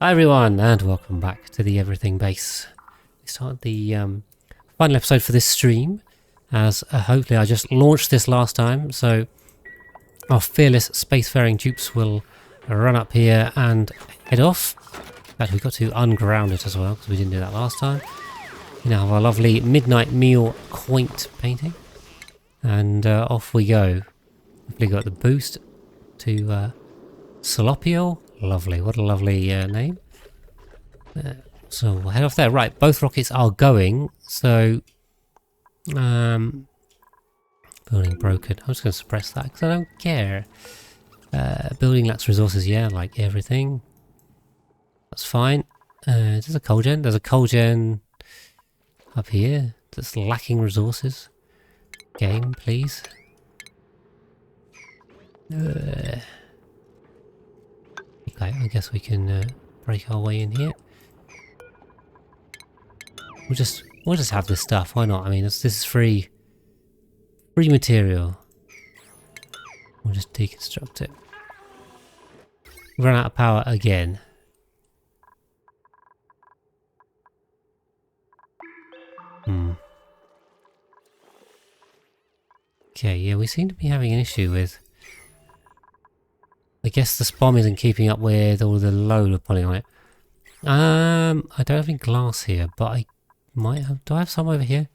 Hi everyone, and welcome back to the Everything Base. We start the final episode for this stream, as hopefully I just launched this last time, so our fearless spacefaring dupes will run up here and head off. In fact, we've got to unground it as well, because we didn't do that last time. We now have our lovely midnight meal quaint painting, and off we go. Hopefully got the boost to Salopio. Lovely, what a lovely name. So we'll head off there. Right, both rockets are going, so building broken. I'm just going to suppress that because I don't care. Building lacks resources, yeah, like everything. That's fine. There's a coal gen. There's a coal gen up here that's lacking resources. Game, please. Okay, I guess we can break our way in here. We'll just have this stuff. Why not? I mean, this is free material. We'll just deconstruct it. Run out of power again. Okay, yeah, we seem to be having an issue with. I guess the SPOM isn't keeping up with all the load we're pulling on it. I don't have any glass here, but I might have. Do I have some over here?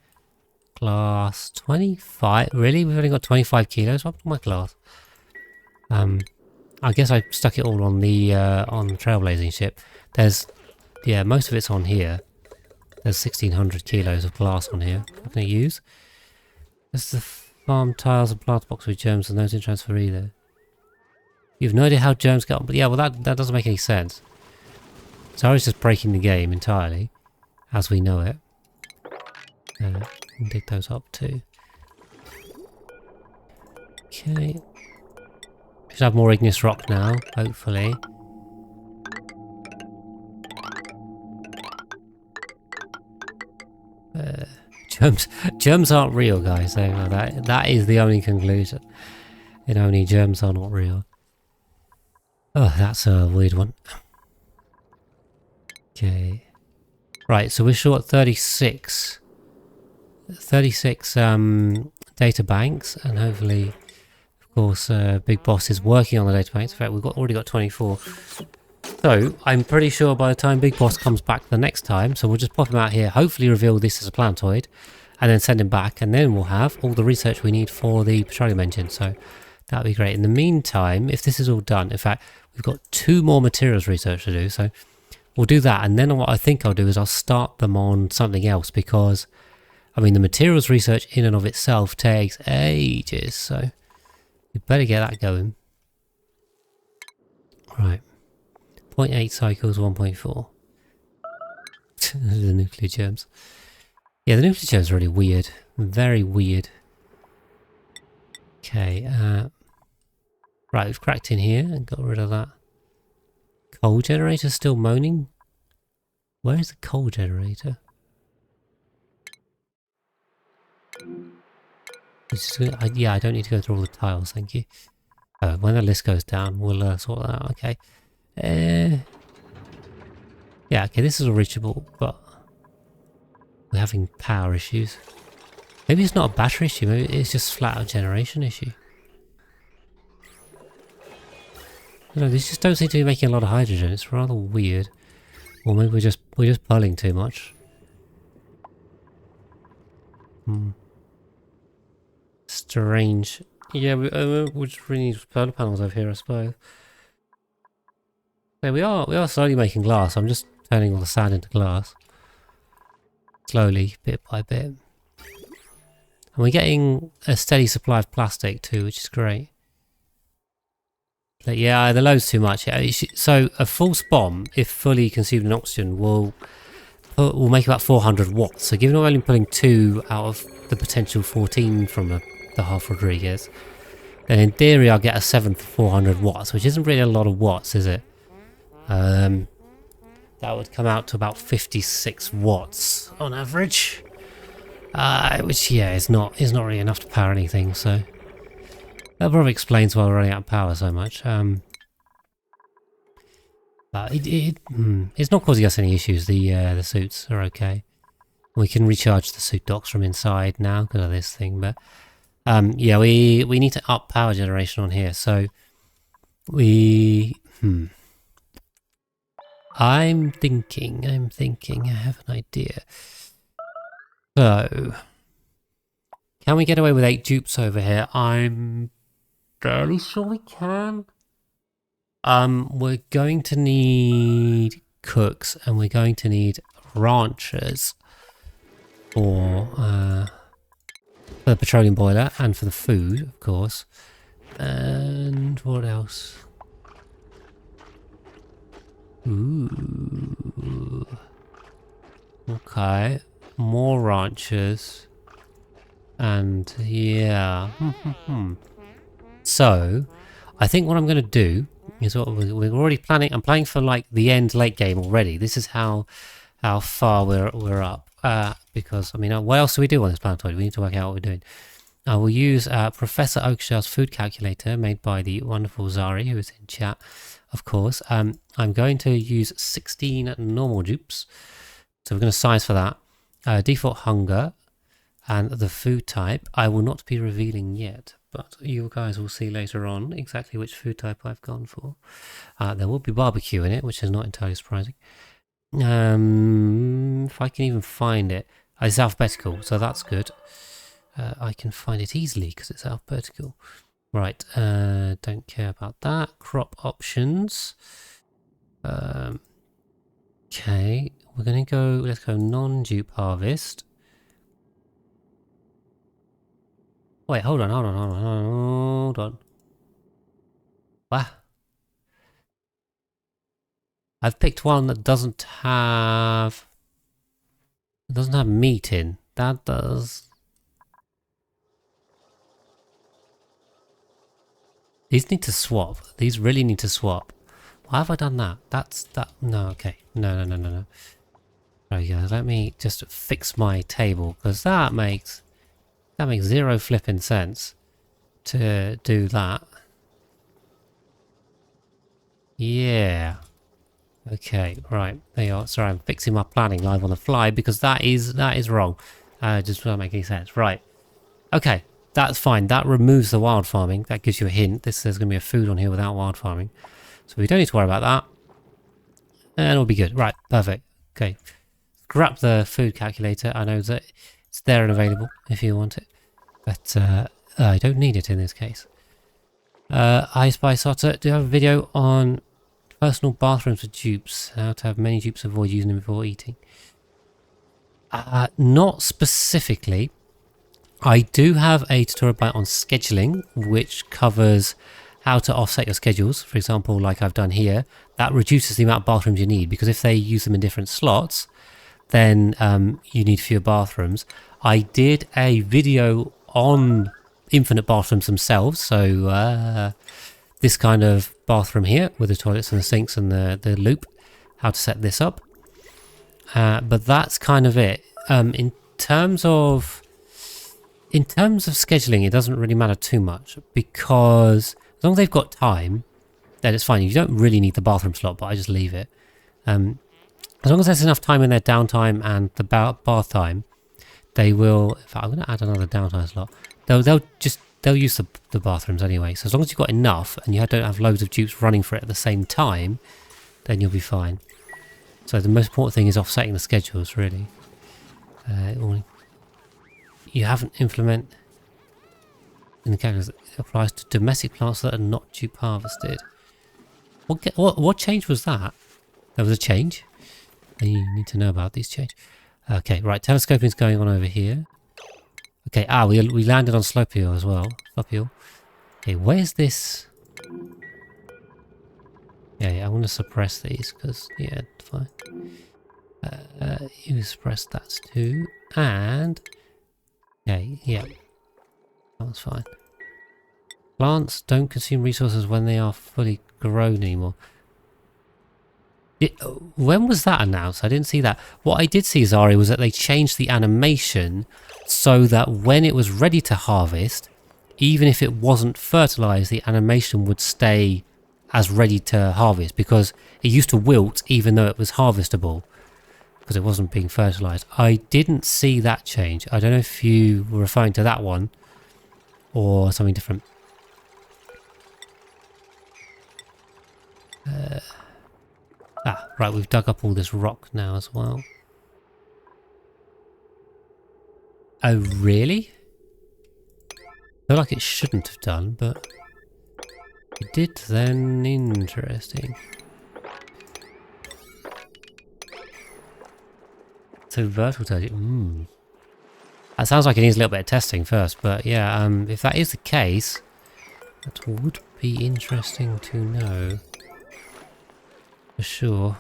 Glass 25. Really? We've only got 25 kilos. What's my glass? I guess I stuck it all on the trailblazing ship. There's, yeah, most of it's on here. There's 1600 kilos of glass on here. What can I use? There's the farm tiles and plant box with germs and those in transfer either. You've no idea how germs get on, but yeah, well that doesn't make any sense. So I was just breaking the game entirely, as we know it. Dig those up too. Okay. Should have more igneous rock now, hopefully. Germs aren't real, guys. So that is the only conclusion. Only germs are not real. Oh, that's a weird one. Okay. Right, so we're short 36. 36 data banks, and hopefully, of course, Big Boss is working on the data banks. In fact, we've already got 24. So, I'm pretty sure by the time Big Boss comes back the next time, so we'll just pop him out here, hopefully reveal this as a planetoid, and then send him back, and then we'll have all the research we need for the petroleum engine. So, that'd be great. In the meantime, if this is all done, in fact, we've got 2 more materials research to do, so we'll do that, and then what I think I'll do is I'll start them on something else, because, I mean, the materials research in and of itself takes ages, so we better get that going. Right. 0.8 cycles, 1.4. The nuclear germs. Yeah, the nuclear germs are really weird. Very weird. Okay, right, we've cracked in here and got rid of that. Coal generator still moaning? Where is the coal generator? Yeah, I don't need to go through all the tiles, thank you. When the list goes down, we'll sort that out, okay. Yeah, okay, this is all reachable, but we're having power issues. Maybe it's not a battery issue, maybe it's just flat out generation issue. No, these just don't seem to be making a lot of hydrogen. It's rather weird. Or maybe we're just pulling too much. Strange. Yeah, we just really need solar panels over here, I suppose. Yeah, we are slowly making glass. I'm just turning all the sand into glass. Slowly, bit by bit. And we're getting a steady supply of plastic too, which is great. But yeah, the load's too much. Yeah, so a full SPOM, if fully consumed in oxygen, will make about 400 watts. So given I'm only pulling 2 out of the potential 14 from the Half Rodriguez, then in theory I'll get a 7th 400 watts, which isn't really a lot of watts, is it? That would come out to about 56 watts on average, which yeah is not really enough to power anything. So that probably explains why we're running out of power so much. But it's not causing us any issues. The suits are okay. We can recharge the suit docks from inside now because of this thing. But yeah, we need to up power generation on here. So I'm thinking. I have an idea. So can we get away with 8 dupes over here? I'm fairly sure we can. We're going to need cooks and we're going to need ranchers for the petroleum boiler and for the food, of course. And what else? Ooh. Okay. More ranchers. And yeah. So, I think what I'm going to do is what we're already planning. I'm planning for like the end late game already. This is how far we're up. Because I mean, what else do we do on this planetoid? We need to work out what we're doing. I will use Professor Oakshaw's food calculator made by the wonderful Zari, who is in chat, of course. I'm going to use 16 normal dupes. So we're going to size for that. Default hunger and the food type I will not be revealing yet, but you guys will see later on exactly which food type I've gone for. There will be barbecue in it, which is not entirely surprising. If I can even find it. It's alphabetical, so that's good. I can find it easily because it's alphabetical. Right, don't care about that. Crop options. Okay, we're going to go, let's go non-dupe harvest. Wait, hold on. Wow. I've picked one that doesn't have meat in. That does. These need to swap. These really need to swap. Why have I done that? No, okay. No. There we go. Let me just fix my table, because that makes zero flipping sense to do that. Yeah. Okay, right. There you are. Sorry, I'm fixing my planning live on the fly because that is wrong. Just doesn't make any sense. Right. Okay, that's fine. That removes the wild farming. That gives you a hint. There's going to be a food on here without wild farming. So we don't need to worry about that. And it'll be good. Right, perfect. Okay. Grab the food calculator. I know that it's there and available if you want it. But I don't need it in this case. I Spy Sotter, do you have a video on personal bathrooms for dupes? How to have many dupes, avoid using them before eating? Not specifically. I do have a tutorial on scheduling, which covers how to offset your schedules. For example, like I've done here, that reduces the amount of bathrooms you need, because if they use them in different slots, then you need fewer bathrooms. I did a video on infinite bathrooms themselves, so this kind of bathroom here with the toilets and the sinks and the loop, how to set this up. But that's kind of it. In terms of scheduling, it doesn't really matter too much, because as long as they've got time, then it's fine. You don't really need the bathroom slot, but I just leave it. As long as there's enough time in their downtime and the bath time, they will. In fact, I'm going to add another downtime slot. They'll use the bathrooms anyway. So as long as you've got enough and you don't have loads of dupes running for it at the same time, then you'll be fine. So the most important thing is offsetting the schedules, really. You haven't implemented in the calculus that applies to domestic plants that are not dupe harvested. What change was that? There was a change. And you need to know about these changes. Okay, right. Telescoping is going on over here. Okay, we landed on Slopiel as well. Slopiel. Okay, where's this? Yeah, I want to suppress these because, yeah, fine. You suppress that too. And, okay, yeah. That was fine. Plants don't consume resources when they are fully grown anymore. When was that announced? I didn't see that. What I did see, Zari, was that they changed the animation so that when it was ready to harvest, even if it wasn't fertilized, the animation would stay as ready to harvest, because it used to wilt even though it was harvestable because it wasn't being fertilized. I didn't see that change. I don't know if you were referring to that one or something different. Right, we've dug up all this rock now as well. Oh, really? I feel like it shouldn't have done, but it did then. Interesting. So vertical turgid. That sounds like it needs a little bit of testing first, but yeah, if that is the case, that would be interesting to know. For sure.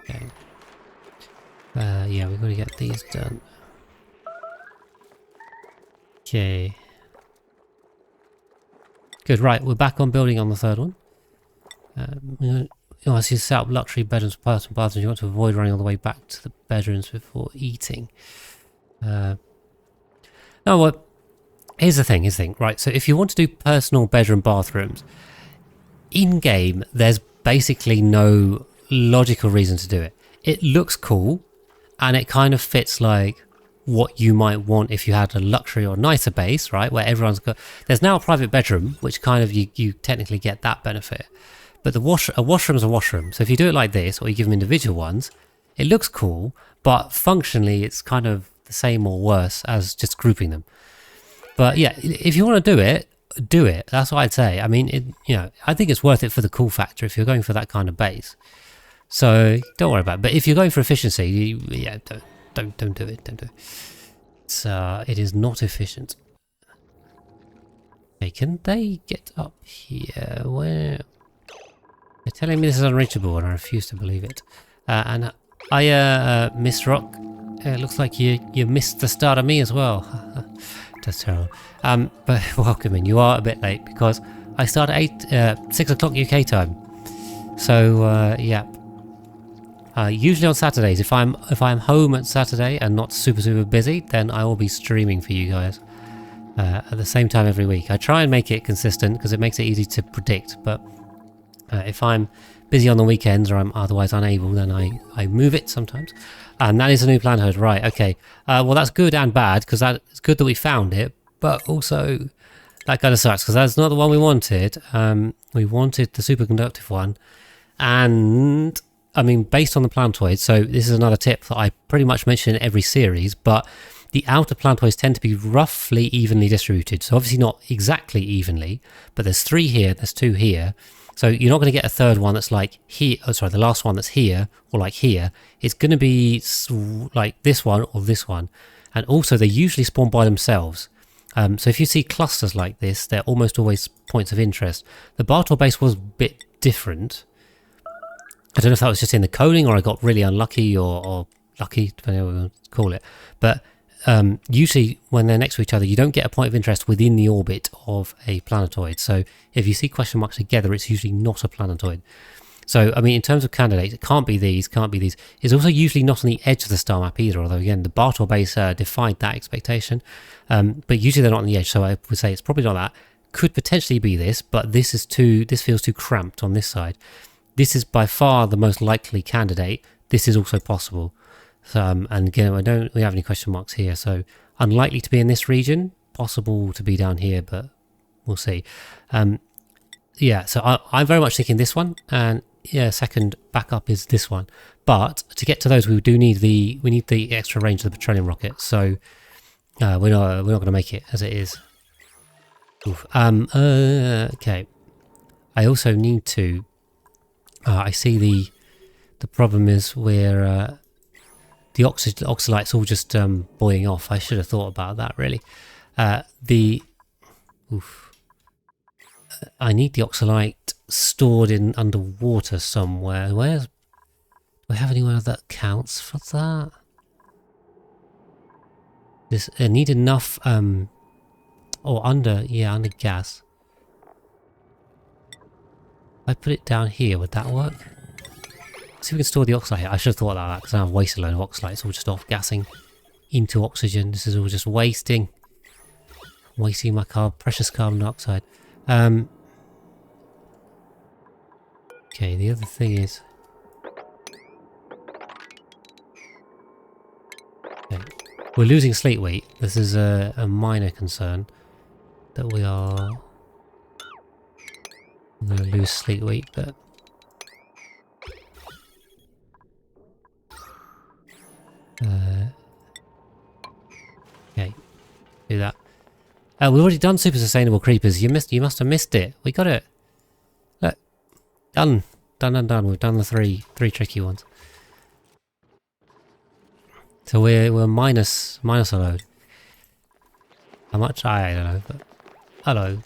Okay. Yeah, we've got to get these done. Okay. Good, right, we're back on building on the third one. You know, as you set up luxury bedrooms, personal bathrooms, you want to avoid running all the way back to the bedrooms before eating. No, well, here's the thing, right, so if you want to do personal bedroom bathrooms, in-game, there's basically no logical reason to do it. It looks cool, and it kind of fits like what you might want if you had a luxury or nicer base, right, where everyone's got... There's now a private bedroom, which kind of you technically get that benefit. But a washroom's a washroom, so if you do it like this, or you give them individual ones, it looks cool, but functionally it's kind of the same or worse as just grouping them. But yeah, if you want to do it, do it. That's what I'd say. I mean, you know, I think it's worth it for the cool factor if you're going for that kind of base. So don't worry about it. But if you're going for efficiency, yeah, don't do it. Don't do it. It is not efficient. Okay, can they get up here? Where? They're telling me this is unreachable, and I refuse to believe it. And I, Miss Rock, it looks like you missed the start of me as well. That's terrible. But welcome in. You are a bit late because I start at 6 o'clock UK time. So yeah. Usually on Saturdays, if I'm home at Saturday and not super busy, then I will be streaming for you guys at the same time every week. I try and make it consistent because it makes it easy to predict. But if I'm busy on the weekends or I'm otherwise unable, then I move it sometimes. And that is a new planetoid, right? Okay. Well, that's good and bad because it's good that we found it, but also that kind of sucks because that's not the one we wanted. We wanted the superconductive one, and I mean, based on the planetoids, so this is another tip that I pretty much mention in every series, but the outer planetoids tend to be roughly evenly distributed. So obviously not exactly evenly, but there's 3 here, there's 2 here. So you're not going to get a third one that's like here, oh sorry, the last one that's here, or like here. It's going to be like this one or this one. And also they usually spawn by themselves. So if you see clusters like this, they're almost always points of interest. The Bartor base was a bit different. I don't know if that was just in the coding or I got really unlucky or lucky, depending on what you want to call it. But usually when they're next to each other, you don't get a point of interest within the orbit of a planetoid. So if you see question marks together, it's usually not a planetoid. So, I mean, in terms of candidates, it can't be these, can't be these. It's also usually not on the edge of the star map either, although again, the Bartor base defied that expectation. But usually they're not on the edge, so I would say it's probably not that. Could potentially be this, but this feels too cramped on this side. This is by far the most likely candidate. This is also possible. So, and again, we don't have any question marks here. So unlikely to be in this region, possible to be down here, but we'll see. Yeah, so I'm very much thinking this one, and yeah, second backup is this one. But to get to those, we do need the extra range of the petroleum rocket. So we're not going to make it as it is. Oof. Okay. I also need to. I see the problem is where the oxalite's all just buoying off. I should have thought about that really. I need the oxalite stored in underwater somewhere. Do I have anywhere that counts for that? I need enough under gas. If I put it down here, would that work? See if we can store the oxalite here. I should have thought about that because I've wasted a load of oxalite. It's all just off gassing. into oxygen. This is all just wasting my precious carbon dioxide. Okay, the other thing is... Okay, we're losing sleep weight. This is a minor concern. That we are... I'm going to lose sleep weight, but... okay, do that. We've already done super sustainable creepers. You must have missed it. We got it. Look, done. We've done the three tricky ones. So we're minus a load. How much? I don't know. But hello.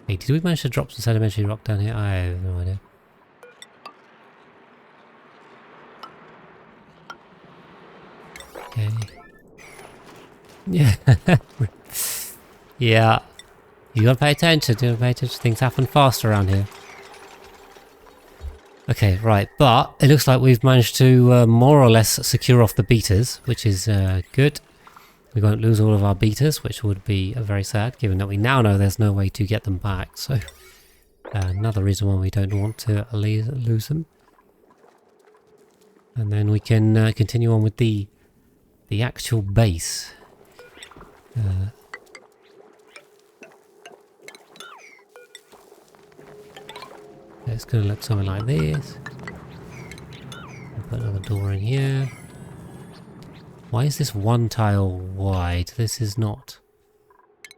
Hey, did we manage to drop some sedimentary rock down here? I have no idea. Okay. Yeah. Yeah. You gotta pay attention. Things happen fast around here. Okay, right. But it looks like we've managed to more or less secure off the beaters, which is good. We won't lose all of our beaters, which would be very sad, given that we now know there's no way to get them back. So another reason why we don't want to lose them. And then we can continue on with the actual base. It's going to look something like this. Put another door in here. Why is this one tile wide? This is not... It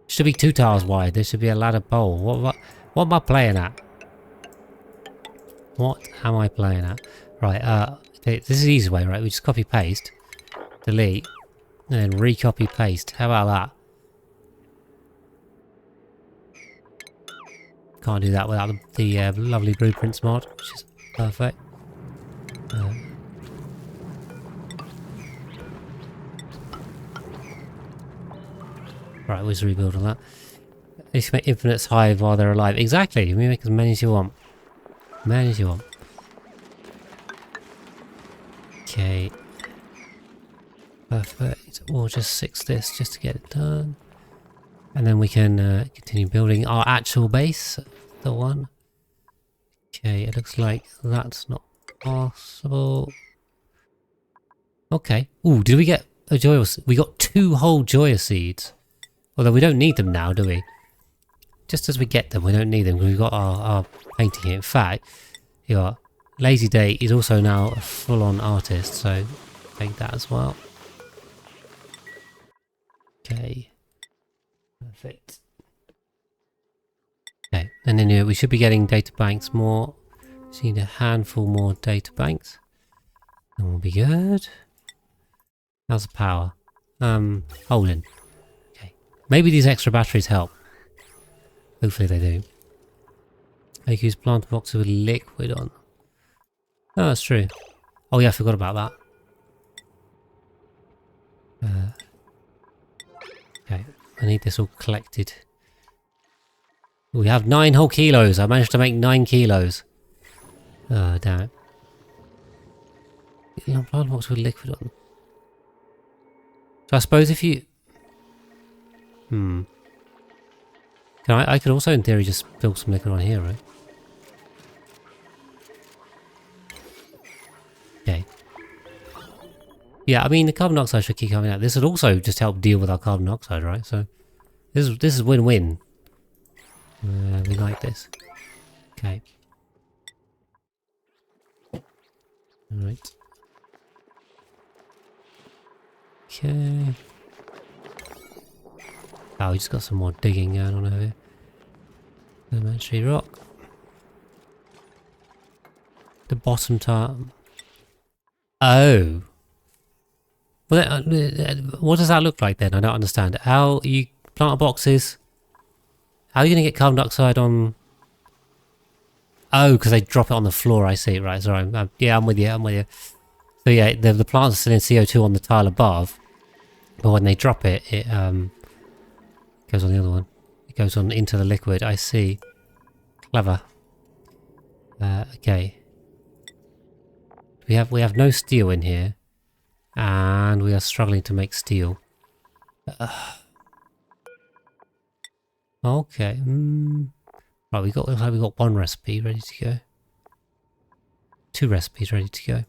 should be 2 tiles wide. There should be a ladder pole. What am I playing at? What am I playing at? Right, okay, this is the easy way, right? We just copy paste, delete, and then re-copy paste. How about that? Can't do that without the lovely blueprints mod, which is perfect. Right, we'll just rebuild on that. You can make infinites hive while they're alive. Exactly, you can make as many as you want. Many as you want. Okay. Perfect. We'll just fix this just to get it done. And then we can continue building our actual base. The one. Okay, it looks like that's not possible. Okay. Ooh, did we get a joya? We got 2 whole joya seeds. Although we don't need them now, do we? Just as we get them, we don't need them because we've got our painting here. In fact, you got Lazy Day is also now a full-on artist, so take that as well. Okay. Perfect. Okay, and then we should be getting data banks more. Just need a handful more data banks. And we'll be good. How's the power? Holding. Okay. Maybe these extra batteries help. Hopefully they do. I can use plant boxes with liquid on. Oh, that's true. Oh yeah, I forgot about that. Okay, I need this all collected. We have 9 whole kilos. I managed to make 9 kilos. Oh, damn it. Plant box with liquid on. So I suppose if you... I could also, in theory, just fill some liquid on here, right? Okay. Yeah, I mean, the carbon dioxide should keep coming out. This would also just help deal with our carbon dioxide, right? So this is win-win. We like this. Okay. Alright. Okay. Oh, we just got some more digging going on over here. Elementary rock. The bottom tile. Oh. Well, what does that look like then? I don't understand. How you plant boxes? How are you going to get carbon dioxide on? Oh, because they drop it on the floor. I see. Right. Sorry. Yeah, I'm with you. So yeah, the plants are still in CO2 on the tile above, but when they drop it, it goes on the other one. It goes on into the liquid. I see. Clever. Okay. We have no steel in here, and we are struggling to make steel. Okay. Right, looks like we got one recipe ready to go. 2 recipes ready to go.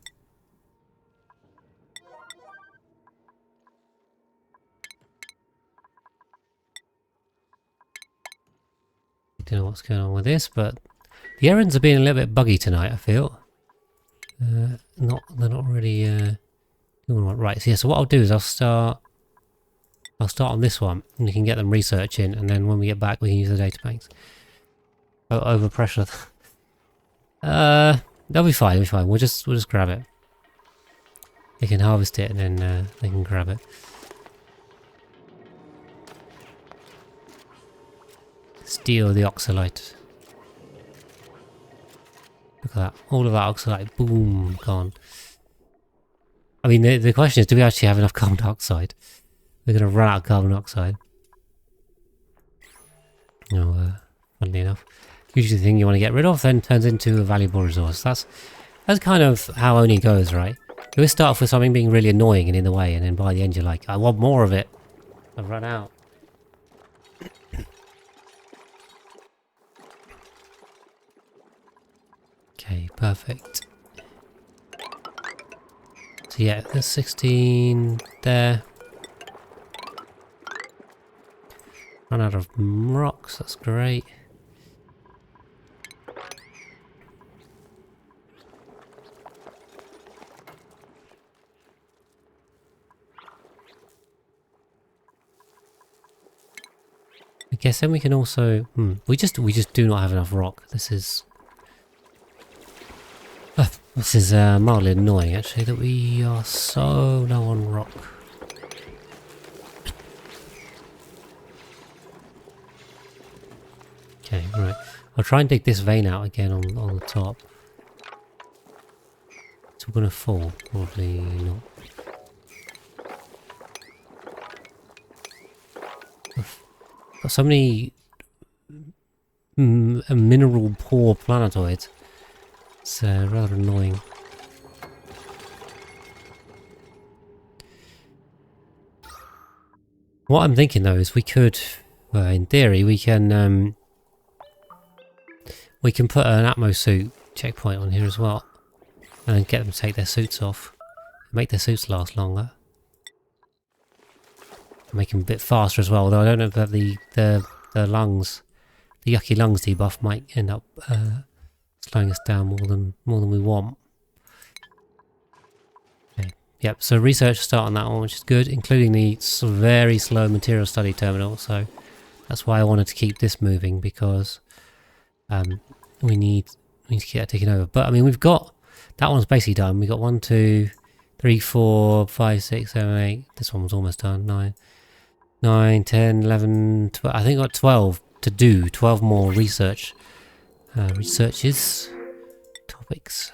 Don't know what's going on with this, but the errands are being a little bit buggy tonight, I feel. They're not really doing right. So yeah, so what I'll do is I'll start on this one, and we can get them researching, and then when we get back, we can use the data banks. Oh, overpressure. They'll be fine. They'll be fine. We'll just grab it. They can harvest it, and then they can grab it. Steal the oxalite. Look at that. All of that oxalite. Boom. Gone. I mean, the question is, do we actually have enough carbon dioxide? We're going to run out of carbon dioxide. No, funnily enough. Usually the thing you want to get rid of then turns into a valuable resource. That's kind of how Oni goes, right? You always start off with something being really annoying and in the way, and then by the end you're like, I want more of it. I've run out. Okay, perfect. So yeah, there's 16 there. Run out of rocks, that's great. I guess then we can also we just do not have enough rock. This is mildly annoying actually, that we are so low on rock. Okay, right. I'll try and dig this vein out again on the top. It's all gonna fall, probably not. Got so many mineral poor planetoids. It's rather annoying. What I'm thinking though is we could, well, in theory, we can put an Atmo suit checkpoint on here as well, and then get them to take their suits off, make their suits last longer, make them a bit faster as well. Although I don't know if that the lungs, the yucky lungs debuff might end up slowing us down more than we want. Okay. Yep. So research start on that one, which is good, including the very slow material study terminal. So that's why I wanted to keep this moving, because we need to keep that taking over. But I mean, we've got that one's basically done. We got 1, 2, 3, 4, 5, 6, 7, 8. This one was almost done. 9, 10, 11, 12. I think I got 12 to do. 12 more researches, topics.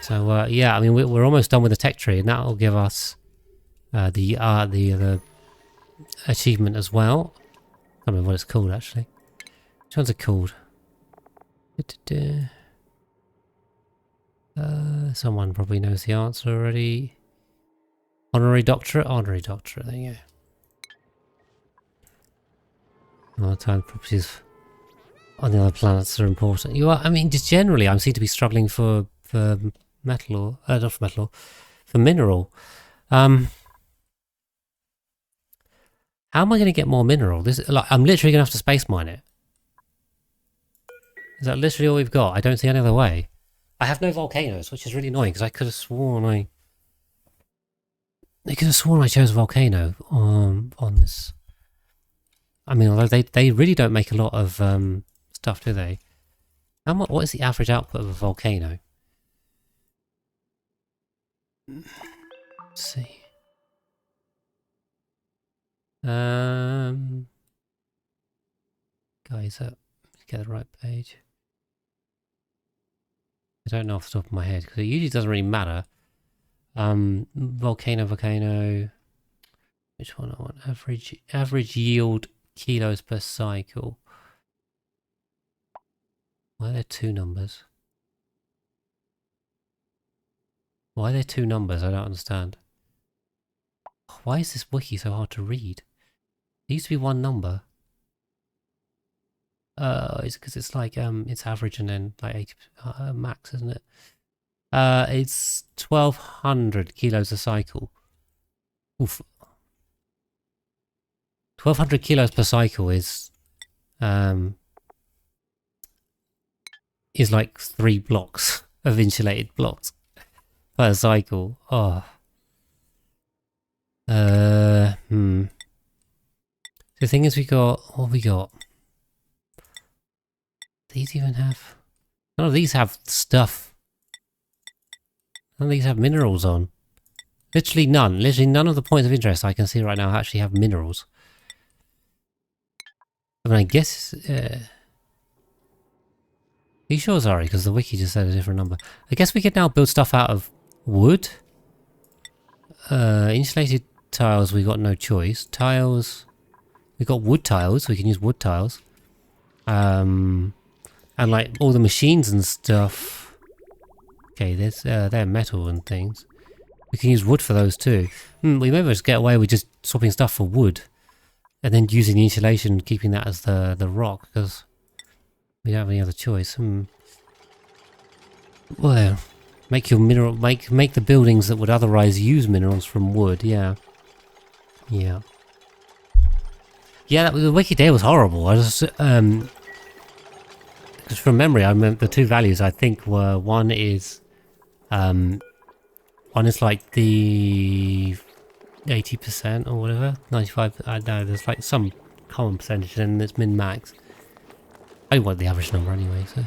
So yeah, I mean we're almost done with the tech tree, and that will give us the achievement as well. I can't remember what it's called actually. Which ones are called? Someone probably knows the answer already. Honorary doctorate, there you go. All the time properties on the other planets are important. I mean, just generally I seem to be struggling for metal, or not for metal, for mineral. How am I going to get more mineral? I'm literally going to have to space mine it. Is that literally all we've got? I don't see any other way. I have no volcanoes, which is really annoying, because I could have sworn I chose a volcano on this. I mean, although they really don't make a lot of stuff, do they? What is the average output of a volcano? Let's see. Guys, let's get the right page. I don't know off the top of my head, because it usually doesn't really matter. Volcano. Which one I want? Average yield kilos per cycle. Why are there 2 numbers? Why are there two numbers? I don't understand. Why is this wiki so hard to read? There used to be one number. It's because it's like, it's average and then like 80 max, isn't it? It's 1200 kilos a cycle. Oof. 1200 kilos per cycle is like 3 blocks of insulated blocks per cycle. Oh. The thing is, what have we got? These even have... None of these have stuff. None of these have minerals on. Literally none. Literally none of the points of interest I can see right now actually have minerals. I mean, I guess... Are you sure, sorry? Because the wiki just said a different number. I guess we could now build stuff out of wood. Insulated tiles, we got no choice. Tiles... We got wood tiles. We can use wood tiles. And like all the machines and stuff. Okay, there's they're metal and things. We can use wood for those too. We may just get away with just swapping stuff for wood, and then using the insulation, keeping that as the rock, because we don't have any other choice. Well, make your mineral make the buildings that would otherwise use minerals from wood. Yeah, yeah, yeah. The wiki day was horrible. I just because from memory, I remember the two values I think were one is like the 80% or whatever, 95. I don't know. There's like some common percentage, and it's min max. I want the average number anyway, so.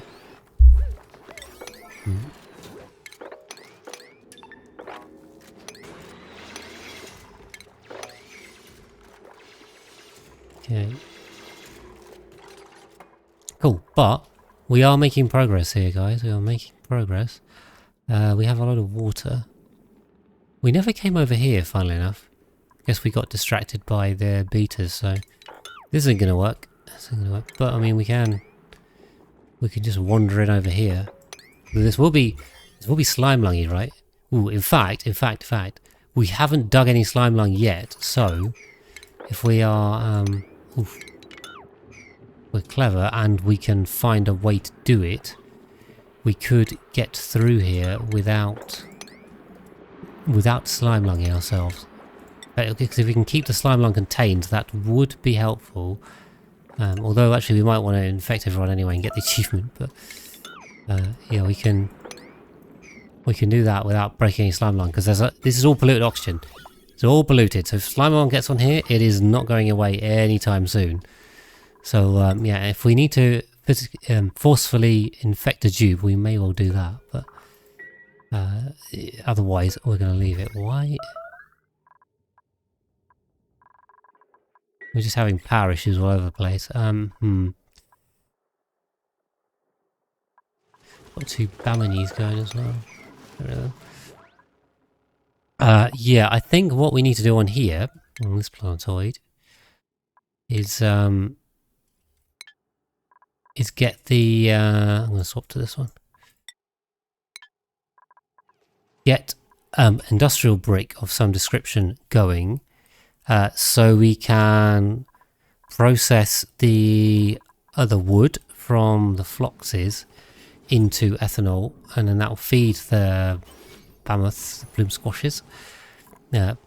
Okay. Cool, but we are making progress here, guys. We are making progress. We have a lot of water. We never came over here, funnily enough. Guess we got distracted by the beaters, so this isn't gonna work. This isn't gonna work. But I mean, we can just wander in over here. This will be slime lungy, right? Ooh, in fact, we haven't dug any slime lung yet. So if we are, we're clever and we can find a way to do it, we could get through here without slime lunging ourselves. Because if we can keep the slime lung contained, that would be helpful. Although actually we might want to infect everyone anyway and get the achievement, but yeah, we can do that without breaking any slime lung, because this is all polluted oxygen. It's all polluted, so if slime lung gets on here, it is not going away anytime soon. So yeah, if we need to forcefully infect a dupe, we may well do that, but otherwise we're going to leave it. Why? We're just having power issues all over the place. Got two Bamanies going as well. Yeah, I think what we need to do on here, on this planetoid, is get the I'm going to swap to this one. Get industrial brick of some description going, so we can process the other wood from the phloxes into ethanol, and then that will feed the mammoths, the bloom squashes.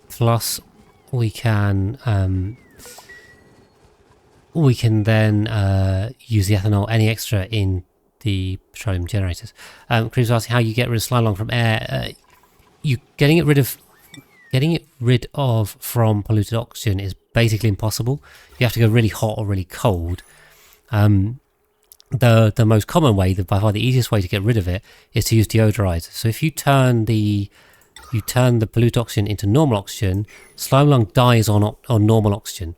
Plus, we can then use the ethanol, any extra, in the petroleum generators. Chris was asking how you get rid of slime lung from air. You getting it rid of from polluted oxygen is basically impossible. You have to go really hot or really cold. The most common way, by far the easiest way to get rid of it, is to use deodorizer. So if you turn the polluted oxygen into normal oxygen, slime lung dies on normal oxygen.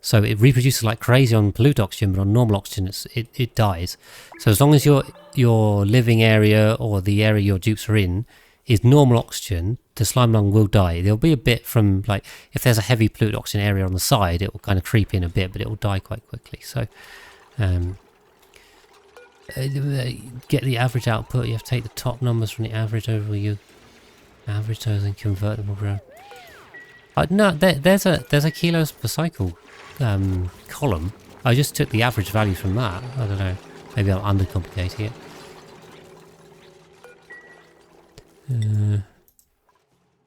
So it reproduces like crazy on polluted oxygen, but on normal oxygen it dies. So as long as your living area or the area your dupes are in is normal oxygen, the slime lung will die. There'll be a bit from, like, if there's a heavy polluted oxygen area on the side, it will kind of creep in a bit, but it will die quite quickly. So get the average output. You have to take the top numbers from the average over you. Average dosing convertible ground. No, there's a kilos per cycle column. I just took the average value from that. I don't know. Maybe I'm undercomplicating it.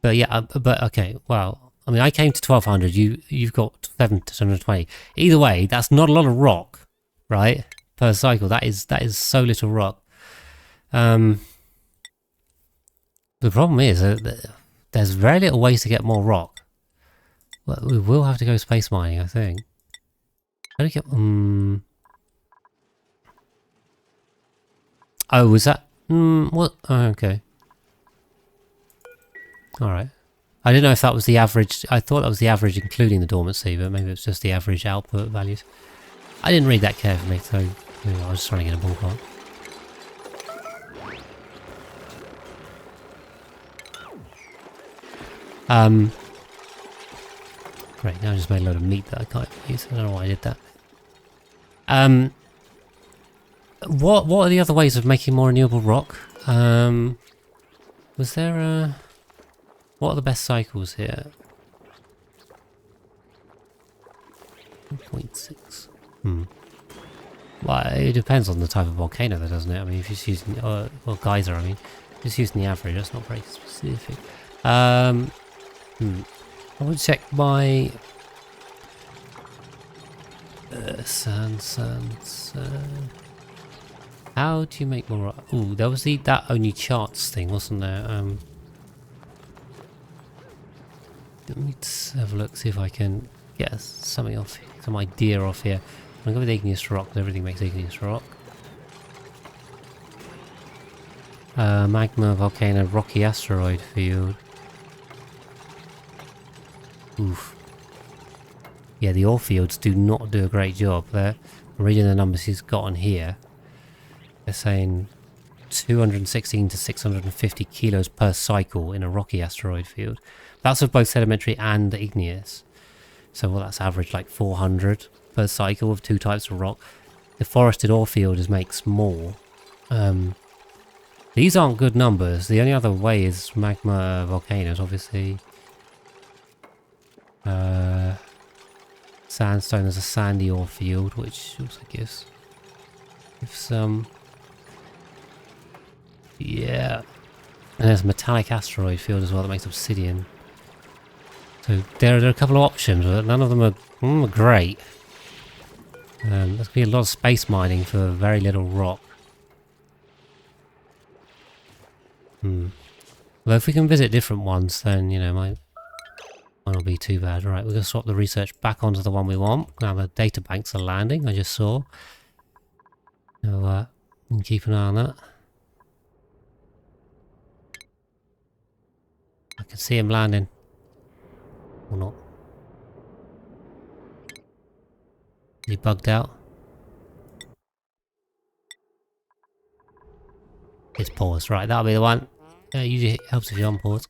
But yeah, but okay. Well, I mean, I came to 1200. You've got 720. Either way, that's not a lot of rock, right? Per cycle. That is so little rock. The problem is that there's very little ways to get more rock. Well, we will have to go space mining, I think. How do you get... Oh, was that... what? Oh, okay. Alright. I didn't know if that was the average... I thought that was the average including the dormancy, but maybe it's just the average output values. I didn't read that carefully, so maybe I was just trying to get a ballpark. Great, now I just made a load of meat that I can't use. I don't know why I did that. What are the other ways of making more renewable rock? Was there a... What are the best cycles here? 0.6. Well, it depends on the type of volcano, though, doesn't it? I mean, if you're just using... well, geyser, I mean. Just using the average, that's not very specific. I want to check my... sand. How do you make more... Ooh, there was that only charts thing, wasn't there? Let me just have a look, see if I can get something off, some idea off here. I'm going to go with igneous rock, because everything makes igneous rock. Magma, volcano, rocky asteroid field. Oof. Yeah, the ore fields do not do a great job there. I'm reading the numbers he's got on here. They're saying 216 to 650 kilos per cycle in a rocky asteroid field. That's of both sedimentary and igneous. So well, that's average like 400 per cycle with two types of rock. The forested ore field makes more. These aren't good numbers. The only other way is magma volcanoes, obviously. Sandstone, there's a sandy ore field, which also gives some... Yeah. And there's a metallic asteroid field as well that makes obsidian. So there are a couple of options, but none of them are great. There's going to be a lot of space mining for very little rock. Well, if we can visit different ones, then, you know, might not be too bad. Alright, we're going to swap the research back onto the one we want. Now the data banks are landing, I just saw. So, we can keep an eye on that. I can see him landing. Or not. Is he bugged out? It's pause. Right, that'll be the one. Yeah, it usually helps if you're on pause.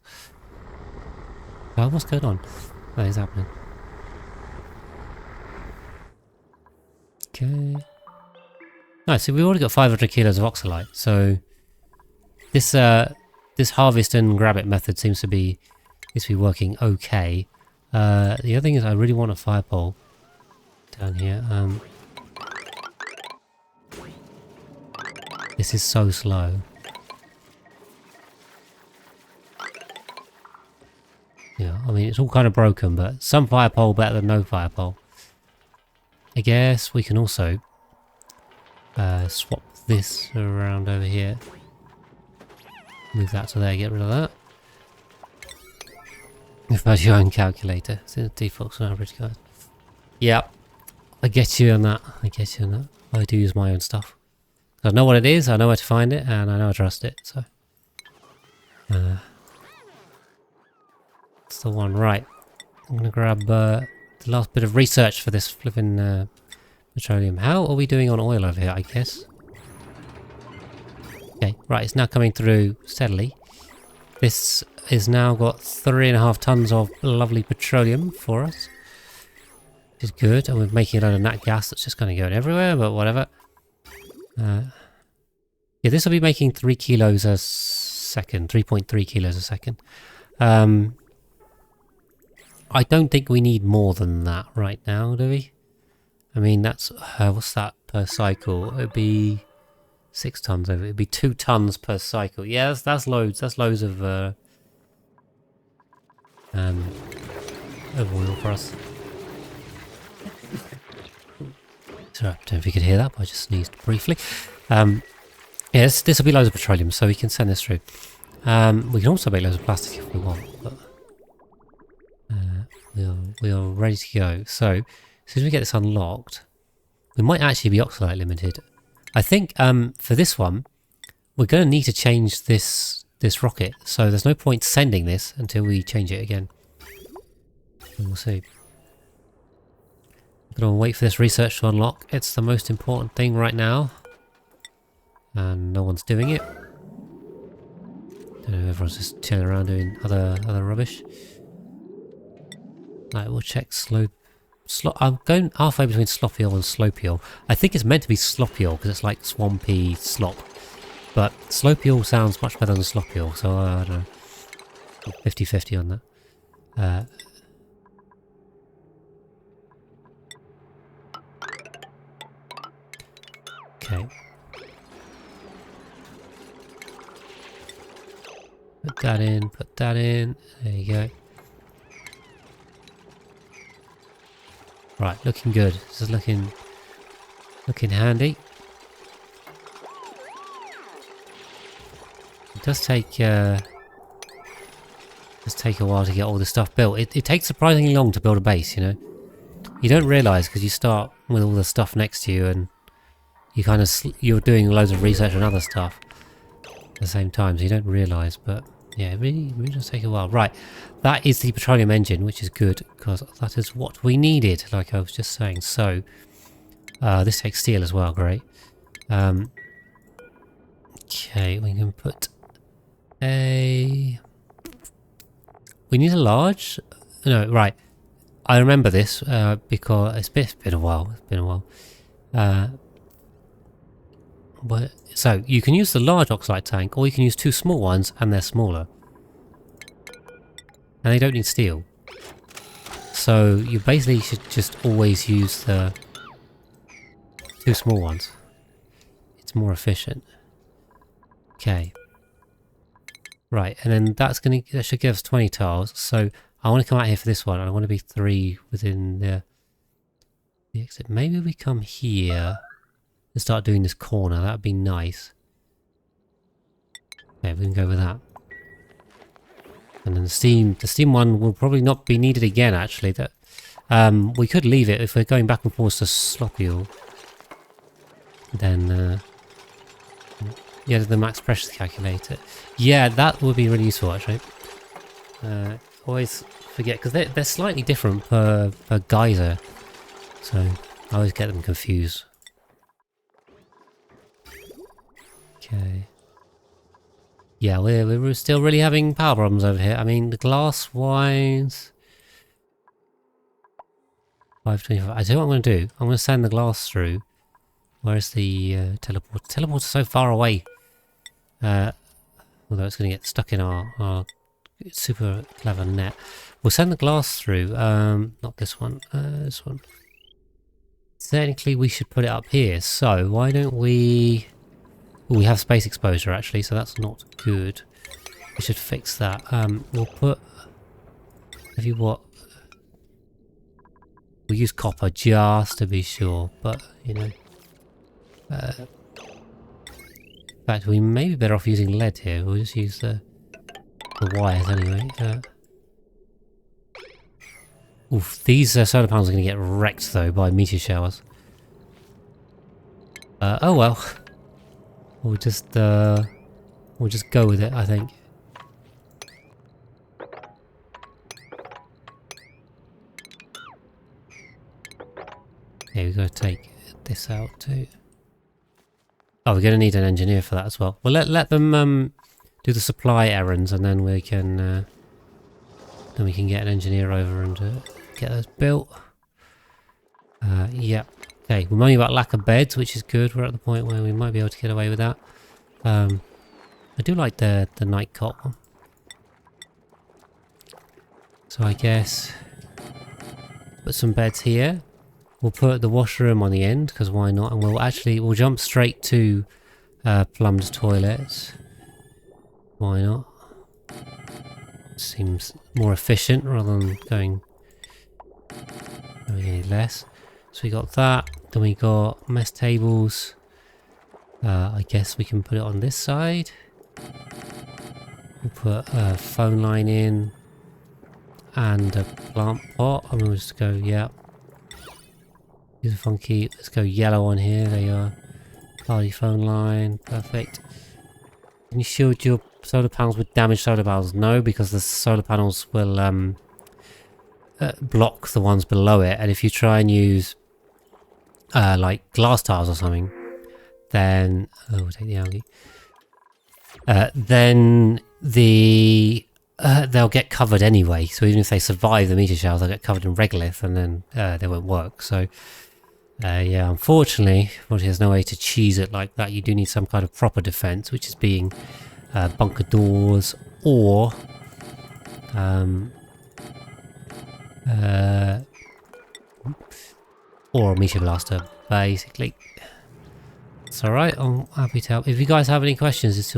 Oh, what's going on? What is happening? Okay. Nice, so we've already got 500 kilos of oxalite, so this harvest and grab it method seems to be working okay. The other thing is I really want a fire pole down here. This is so slow. Yeah, I mean, it's all kind of broken, but some fire pole better than no fire pole. I guess we can also swap this around over here. Move that to there, get rid of that. If that's your own calculator, it's the default and average, guys. Yep, I get you on that. I do use my own stuff. I know what it is, I know where to find it, and I know I trust it, so. That's the one, right. I'm gonna grab the last bit of research for this flipping petroleum. How are we doing on oil over here, I guess? Okay, right, it's now coming through steadily. This has now got 3.5 tons of lovely petroleum for us. Which is good, and we're making a load of nat gas that's just kind of going everywhere, but whatever. Yeah, this will be making 3 kilos a second, 3.3 kilos a second. I don't think we need more than that right now, do we? I mean, that's what's that per cycle? It'd be 6 tons over. It'd be 2 tons per cycle. Yeah, that's loads. That's loads of oil for us. Sorry, I don't know if you could hear that, but I just sneezed briefly. Yes, this will be loads of petroleum, so we can send this through. We can also make loads of plastic if we want, but we are ready to go. So, as soon as we get this unlocked, we might actually be oxalate limited. I think for this one, we're going to need to change this rocket. So there's no point sending this until we change it again. And we'll see. I'm going to wait for this research to unlock. It's the most important thing right now. And no one's doing it. Don't know, everyone's just chilling around doing other rubbish. Right, we'll check I'm going halfway between Sloppiel and Slopiel. I think it's meant to be Sloppiel because it's like swampy slop. But Slopiel sounds much better than Sloppiel, so I don't know. 50-50 on that. Okay. Put that in, put that in. There you go. Right, looking good. This is looking handy. It does take a while to get all this stuff built. It takes surprisingly long to build a base, you know. You don't realise because you start with all the stuff next to you and you you're doing loads of research and other stuff at the same time, so you don't realise, but yeah, it really does take a while. Right, that is the petroleum engine, which is good, because that is what we needed, like I was just saying. So, this takes steel as well, great. Okay, we can put a... We need a large... No, right. I remember this, because it's been a while. So, you can use the large oxide tank, or you can use 2 small ones, and they're smaller. And they don't need steel. So, you basically should just always use the 2 small ones. It's more efficient. Okay. Right, and then that should give us 20 tiles. So, I want to come out here for this one, and I want to be 3 within the exit. Maybe we come here and start doing this corner. That would be nice. Okay, we can go with that. And then the steam one will probably not be needed again, actually. That we could leave it if we're going back and forth to Sloppiel. Then, yeah, the max pressure calculator. Yeah, that would be really useful, actually. Always forget, because they're slightly different per geyser. So, I always get them confused. Okay. Yeah, we're still really having power problems over here. I mean, the glass wines... 525. I tell you what I'm going to do. I'm going to send the glass through. Where's the teleport? Teleport's so far away. Although it's going to get stuck in our super clever net. We'll send the glass through. Not this one. This one. Technically, we should put it up here. So, why don't we... Ooh, we have space exposure, actually, so that's not good. We should fix that. We'll put... Have you what? We'll use copper just to be sure, but, you know... in fact, we may be better off using lead here. We'll just use the wires anyway. Oof, these solar panels are going to get wrecked, though, by meteor showers. Oh well. We'll just go with it, I think. Okay, we've got to take this out too. Oh, we're going to need an engineer for that as well. Well, let them do the supply errands, and then we can get an engineer over and get those built. Yeah. Okay, we're moaning about lack of beds, which is good. We're at the point where we might be able to get away with that. I do like the night cot one. So I guess put some beds here. We'll put the washroom on the end, because why not? And we'll jump straight to plumbed toilets. Why not? Seems more efficient rather than going any less. So we got that. Then we got mess tables. I guess we can put it on this side. We'll put a phone line in and a plant pot. And we'll just go, yeah. These are funky. Let's go yellow on here. There you are. Party phone line. Perfect. Can you shield your solar panels with damaged solar panels? No, because the solar panels will block the ones below it. And if you try and use like glass tiles or something, then we'll take the algae. Then they'll get covered anyway. So even if they survive the meteor showers, they'll get covered in regolith, and then they won't work. So yeah, unfortunately, there's no way to cheese it like that. You do need some kind of proper defense, which is being bunker doors or a meteor blaster, basically. It's alright, I'm happy to help. If you guys have any questions, it's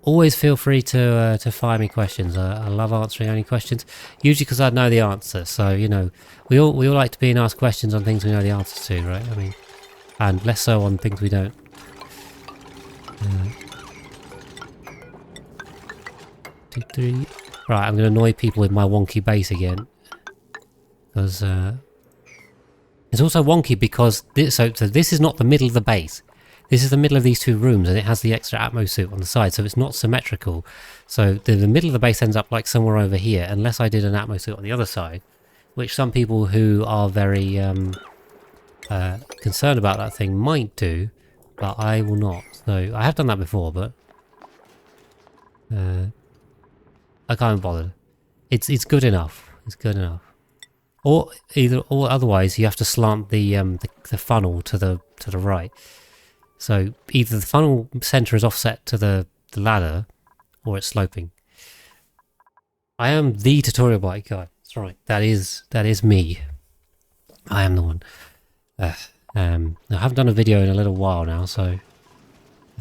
always feel free to fire me questions. I love answering any questions, usually because I know the answer. So, you know, we all like to be and ask questions on things we know the answers to, right? I mean, and less so on things we don't. 2, 3. Right, I'm going to annoy people with my wonky base again, because it's also wonky because so this is not the middle of the base. This is the middle of these two rooms, and it has the extra Atmo suit on the side, so it's not symmetrical. So the middle of the base ends up like somewhere over here, unless I did an Atmo suit on the other side, which some people who are very concerned about that thing might do, but I will not. So I have done that before, but I can't bother. It's good enough. It's good enough. Or otherwise you have to slant the funnel to the right. So either the funnel center is offset to the ladder, or it's sloping. I am the tutorial bike guy. That's right. That is me. I am the one. I haven't done a video in a little while now, so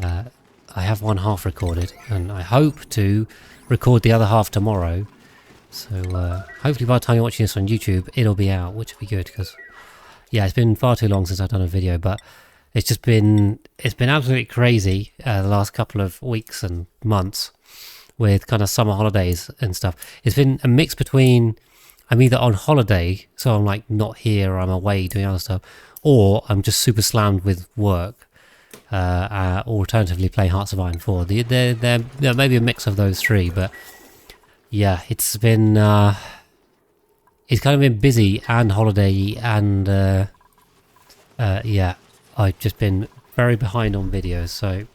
I have one half recorded, and I hope to record the other half tomorrow. So hopefully by the time you're watching this on YouTube, it'll be out, which will be good, because yeah, it's been far too long since I've done a video, but it's been absolutely crazy the last couple of weeks and months with kind of summer holidays and stuff. It's been a mix between I'm either on holiday, so I'm like not here, or I'm away doing other stuff, or I'm just super slammed with work, or alternatively playing Hearts of Iron 4. There may be a mix of those three, but yeah, it's been it's kind of been busy and holiday, and yeah, I've just been very behind on videos, so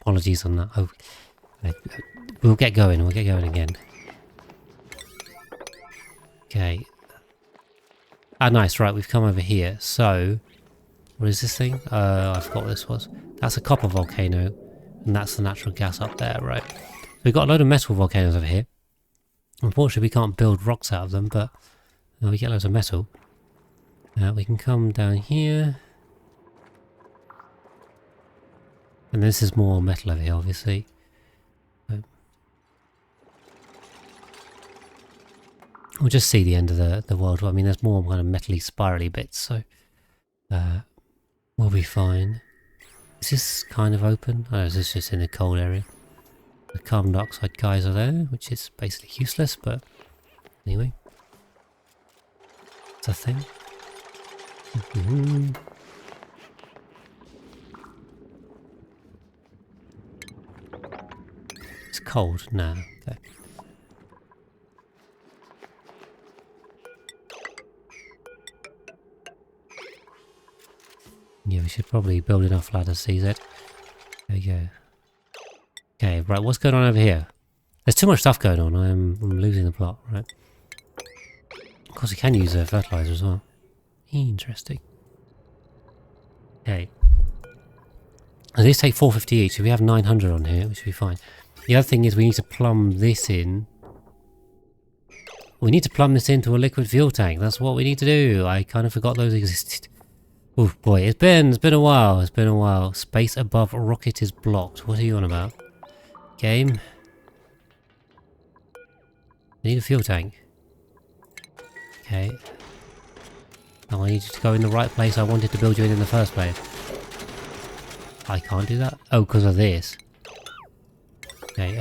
apologies on that. Oh, we'll get going. We'll get going again. Okay. Ah, nice. Right, we've come over here. So, what is this thing? I forgot what this was. That's a copper volcano, and that's the natural gas up there, right? We've got a load of metal volcanoes over here. Unfortunately, we can't build rocks out of them, but we get loads of metal. We can come down here. And this is more metal over here, obviously. We'll just see the end of the world. I mean, there's more kind of metally, spirally bits, so we'll be fine. Is this kind of open? Oh, is this just in the cold area? The carbon dioxide guys are there, which is basically useless, but anyway. It's a thing. It's cold now. Okay. Yeah, we should probably build enough ladders, CZ. There we go. Okay, right, what's going on over here? There's too much stuff going on. I'm losing the plot, right? Of course, we can use fertilizer as well. Interesting. Okay. These take 450 each, so we have 900 on here, which should be fine. The other thing is we need to plumb this in. We need to plumb this into a liquid fuel tank. That's what we need to do. I kind of forgot those existed. Oh boy, it's been a while. It's been a while. Space above rocket is blocked. What are you on about? Game. I need a fuel tank. Okay. Now I need you to go in the right place I wanted to build you in the first place. I can't do that? Oh, because of this. Okay,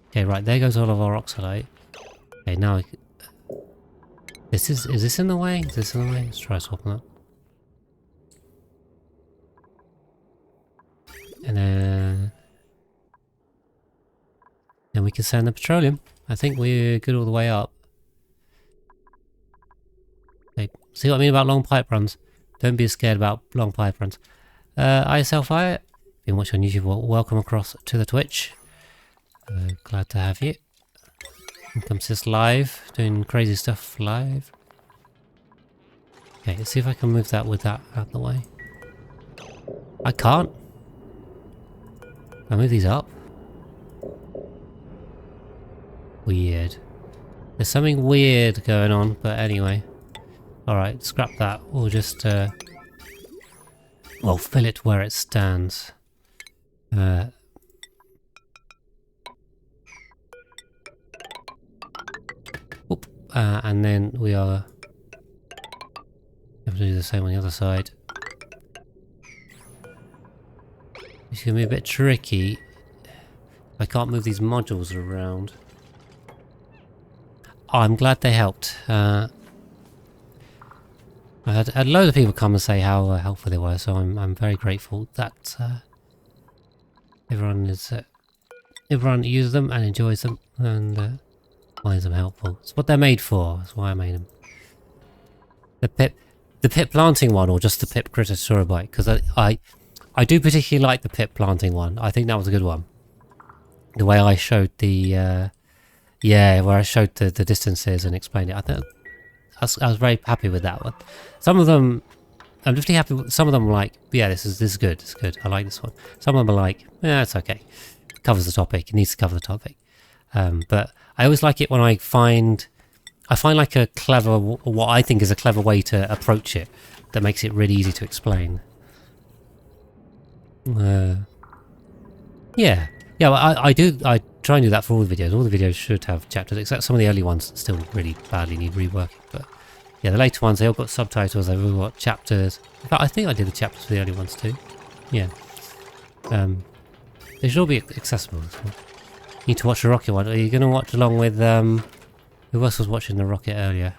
okay, right, there goes all of our oxalate. Okay, now... Is this in the way? Is this in the way? Let's try swapping that. And then we can send the petroleum. I think we're good all the way up. Okay, see what I mean about long pipe runs? Don't be scared about long pipe runs. ISL Fire, been watching on YouTube, welcome across to the Twitch. Glad to have you. Come to this live, doing crazy stuff live. Okay, let's see if I can move that with that out of the way. I can't. I'll move these up. Weird. There's something weird going on, but anyway. Alright, scrap that. We'll just, well, fill it where it stands. And then we are able to do the same on the other side. It's going to be a bit tricky. I can't move these modules around. Oh, I'm glad they helped. I had loads of people come and say how helpful they were, so I'm very grateful that everyone uses them and enjoys them and finds them helpful. It's what they're made for. That's why I made them. The pip planting one, or just the pip critter bite, because I do particularly like the pip planting one. I think that was a good one. The way I showed the where I showed the distances and explained it. I was very happy with that one. Some of them, I'm definitely happy with. Some of them are like, yeah, this is good. It's good. I like this one. Some of them are like, yeah, it's okay. It covers the topic. It needs to cover the topic. But I always like it when I find like a clever, what I think is a clever way to approach it that makes it really easy to explain. Yeah, well, I try and do that for all the videos. All the videos should have chapters, except some of the early ones still really badly need reworking. But yeah, the later ones, they all got subtitles, they've all got chapters. In fact, I think I did the chapters for the early ones too. Yeah. They should all be accessible as well. Need to watch the Rocket one. Are you going to watch along with, who else was watching the Rocket earlier?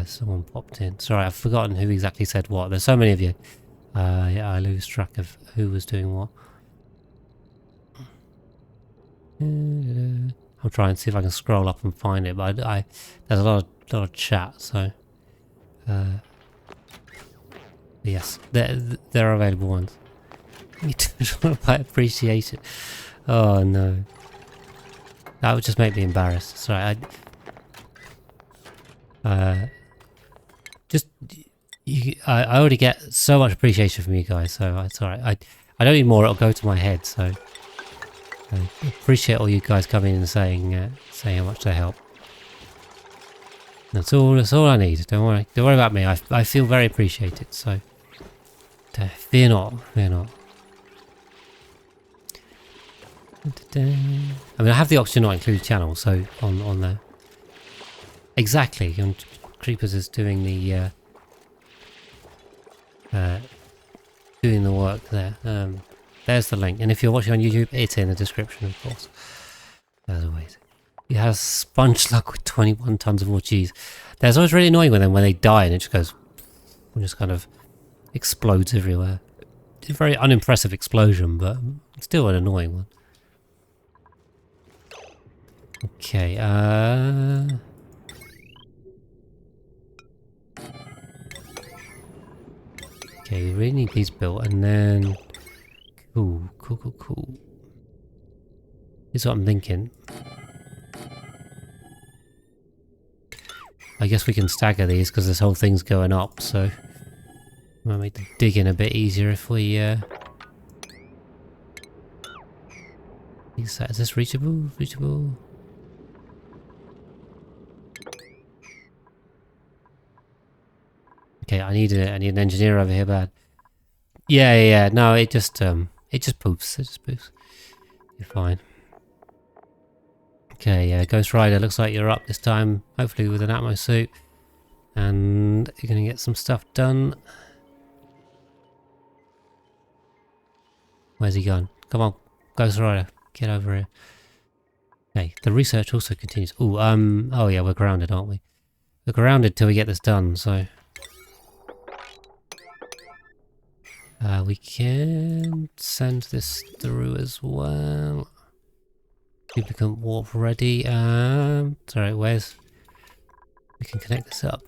Someone popped in. Sorry, I've forgotten who exactly said what. There's so many of you. Yeah, I lose track of who was doing what. I'll try and see if I can scroll up and find it, but there's a lot of chat, so yes, there are available ones. You don't quite appreciate it. Oh no, that would just make me embarrassed. Sorry, I already get so much appreciation from you guys, so it's alright. I don't need more. It'll go to my head. So I appreciate all you guys coming in and saying how much they help. That's all I need. Don't worry about me. I feel very appreciated. So fear not. I mean, I have the option not include channel, so on there. Exactly. Creepers is doing the work there. There's the link, and if you're watching on YouTube, it's in the description, of course. As always. It has sponge luck with 21 tons of more cheese. That's always really annoying with them when they die and it just goes, just kind of explodes everywhere. It's a very unimpressive explosion, but still an annoying one. Okay, okay, we really need these built, and then... Cool. Here's what I'm thinking. I guess we can stagger these because this whole thing's going up, so might make the digging a bit easier if we is this reachable? Reachable? Okay, I need an engineer over here, bad. Yeah. No, it just poofs. It just poofs. You're fine. Okay, yeah, Ghost Rider, looks like you're up this time, hopefully with an Atmo suit. And you're gonna get some stuff done. Where's he gone? Come on, Ghost Rider, get over here. Okay, the research also continues. Ooh, oh yeah, we're grounded, aren't we? We're grounded till we get this done, so... we can send this through as well. Duplicate warp ready. Sorry, where's... We can connect this up.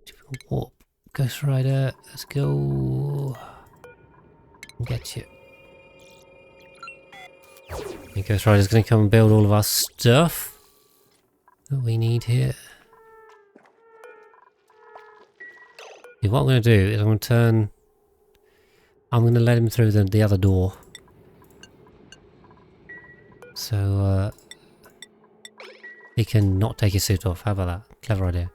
Duplicate warp. Ghost Rider, let's go. Get you. And Ghost Rider's gonna come and build all of our stuff that we need here. Yeah, what I'm gonna do is I'm gonna let him through the other door. So he can not take his suit off. How about that? Clever idea.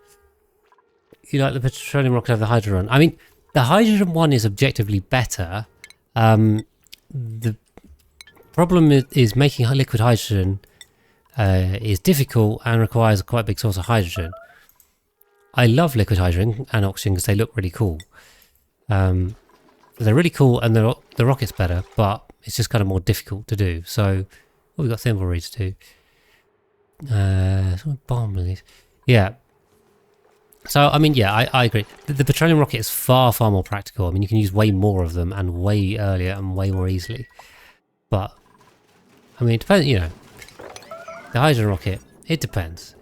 You like the petroleum rocket over the hydrogen? I mean, the hydrogen one is objectively better. The problem is making liquid hydrogen is difficult and requires a quite big source of hydrogen. I love liquid hydrogen and oxygen because they look really cool. They're really cool and the rocket's better, but it's just kind of more difficult to do. So, we've got thimble reeds too. Bomb release. Yeah. So, I mean, yeah, I agree. The petroleum rocket is far more practical. I mean, you can use way more of them and way earlier and way more easily. But, I mean, it depends, you know. The hydrogen rocket, it depends.